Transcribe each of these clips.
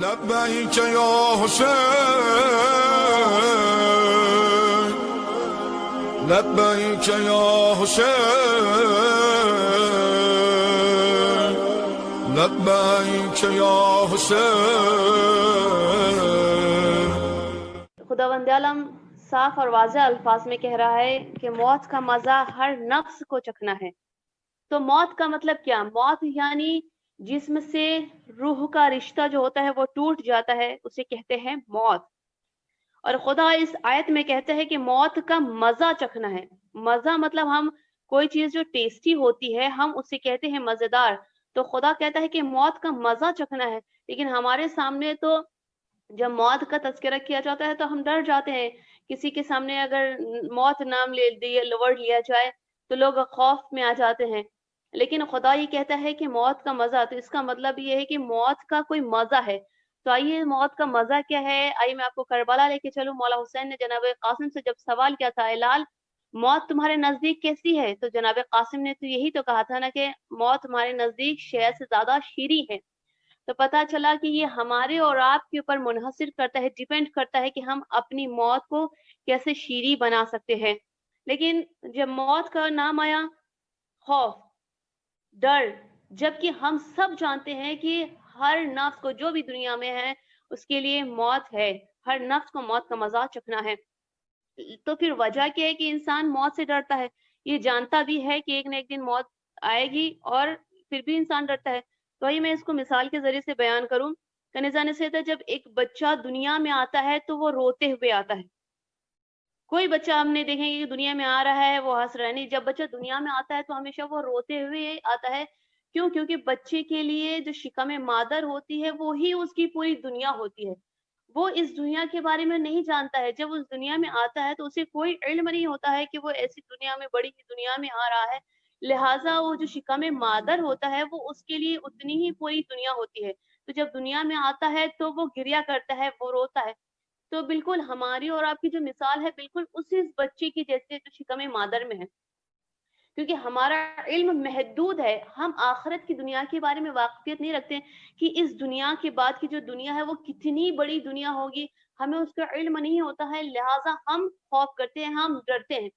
لبیک یا حسین لبیک یا حسین لبیک یا حسین۔ خداوند عالم صاف اور واضح الفاظ میں کہہ رہا ہے کہ موت کا مزہ ہر نفس کو چکھنا ہے۔ تو موت کا مطلب کیا؟ موت یعنی جسم سے روح کا رشتہ جو ہوتا ہے وہ ٹوٹ جاتا ہے، اسے کہتے ہیں موت۔ اور خدا اس آیت میں کہتا ہے کہ موت کا مزہ چکھنا ہے۔ مزہ مطلب ہم کوئی چیز جو ٹیسٹی ہوتی ہے ہم اسے کہتے ہیں مزیدار، تو خدا کہتا ہے کہ موت کا مزہ چکھنا ہے۔ لیکن ہمارے سامنے تو جب موت کا تذکرہ کیا جاتا ہے تو ہم ڈر جاتے ہیں، کسی کے سامنے اگر موت نام ورڈ لیا جائے تو لوگ خوف میں آ جاتے ہیں۔ لیکن خدا یہ کہتا ہے کہ موت کا مزہ، تو اس کا مطلب یہ ہے کہ موت کا کوئی مزہ ہے۔ تو آئیے موت کا مزہ کیا ہے، آئیے میں آپ کو کربلا لے کے چلوں۔ مولا حسین نے جناب قاسم سے جب سوال کیا تھا، اے لال موت تمہارے نزدیک کیسی ہے، تو جناب قاسم نے تو یہی تو کہا تھا نا کہ موت تمہارے نزدیک شہد سے زیادہ شیریں ہے۔ تو پتا چلا کہ یہ ہمارے اور آپ کے اوپر منحصر کرتا ہے، ڈیپینڈ کرتا ہے کہ ہم اپنی موت کو کیسے شیریں بنا سکتے ہیں۔ لیکن جب موت کا نام آیا، خوف، ڈر، جبکہ ہم سب جانتے ہیں کہ ہر نفس کو جو بھی دنیا میں ہے اس کے لیے موت ہے، ہر نفس کو موت کا مزہ چکھنا ہے۔ تو پھر وجہ کیا ہے کہ انسان موت سے ڈرتا ہے؟ یہ جانتا بھی ہے کہ ایک نہ ایک دن موت آئے گی اور پھر بھی انسان ڈرتا ہے۔ تو آئیے میں اس کو مثال کے ذریعے سے بیان کروں۔ کنیزہ نے سے جب ایک بچہ دنیا میں آتا ہے تو وہ روتے ہوئے آتا ہے۔ کوئی بچہ ہم نے دیکھیں گے کہ دنیا میں آ رہا ہے وہ ہنس رہا ہے، نہیں، جب بچہ دنیا میں آتا ہے تو ہمیشہ وہ روتے ہوئے آتا ہے۔ کیوں؟ کیونکہ بچے کے لیے جو شکم مادر ہوتی ہے وہی اس کی پوری دنیا ہوتی ہے۔ وہ اس دنیا کے بارے میں نہیں جانتا ہے، جب اس دنیا میں آتا ہے تو اسے کوئی علم نہیں ہوتا ہے کہ وہ ایسی دنیا میں، بڑی ہی دنیا میں آ رہا ہے، لہٰذا وہ جو شکم مادر ہوتا ہے وہ اس کے لیے اتنی ہی پوری دنیا ہوتی ہے۔ تو جب دنیا میں آتا ہے تو وہ گریا کرتا ہے، وہ روتا ہے۔ تو بالکل ہماری اور آپ کی جو مثال ہے بالکل اسی بچے کی جیسے جو شکم مادر میں ہے، کیونکہ ہمارا علم محدود ہے، ہم آخرت کی دنیا کے بارے میں واقفیت نہیں رکھتے کہ اس دنیا کے بعد کی جو دنیا ہے وہ کتنی بڑی دنیا ہوگی، ہمیں اس کا علم نہیں ہوتا ہے، لہٰذا ہم خوف کرتے ہیں، ہم ڈرتے ہیں۔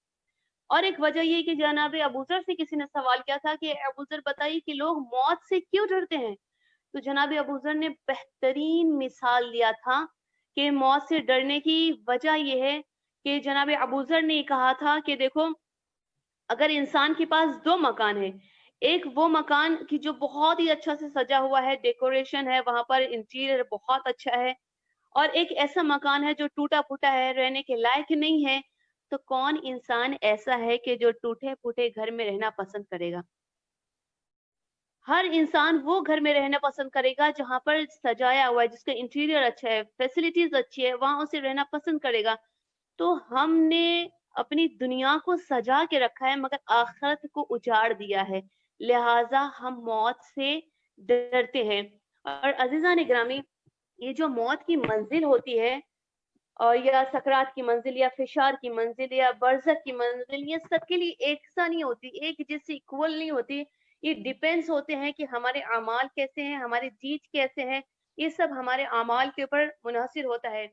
اور ایک وجہ یہ کہ جناب ابوذر سے کسی نے سوال کیا تھا کہ ابوذر بتائیے کہ لوگ موت سے کیوں ڈرتے ہیں؟ تو جناب ابوذر نے بہترین مثال دیا تھا کہ موت سے ڈرنے کی وجہ یہ ہے کہ جناب ابوذر نے کہا تھا کہ دیکھو، اگر انسان کے پاس دو مکان ہے، ایک وہ مکان کی جو بہت ہی اچھا سے سجا ہوا ہے، ڈیکوریشن ہے، وہاں پر انٹیریئر بہت اچھا ہے، اور ایک ایسا مکان ہے جو ٹوٹا پھوٹا ہے، رہنے کے لائق نہیں ہے، تو کون انسان ایسا ہے کہ جو ٹوٹے پھوٹے گھر میں رہنا پسند کرے گا؟ ہر انسان وہ گھر میں رہنا پسند کرے گا جہاں پر سجایا ہوا ہے، جس کا انٹیریئر اچھا ہے، فیسلٹیز اچھی ہے، وہاں اسے رہنا پسند کرے گا۔ تو ہم نے اپنی دنیا کو سجا کے رکھا ہے مگر آخرت کو اجاڑ دیا ہے، لہٰذا ہم موت سے ڈرتے ہیں۔ اور عزیزان گرامی، یہ جو موت کی منزل ہوتی ہے، اور یا سکرات کی منزل یا فشار کی منزل یا برزخ کی منزل، یہ سب کے لیے ایک سا نہیں ہوتی، ایک جیسے ایکول نہیں ہوتی، یہ ڈیپینڈز ہوتے ہیں کہ ہمارے اعمال کیسے ہیں، ہمارے جیج کیسے ہیں، یہ سب ہمارے اعمال کے اوپر منحصر ہوتا ہے۔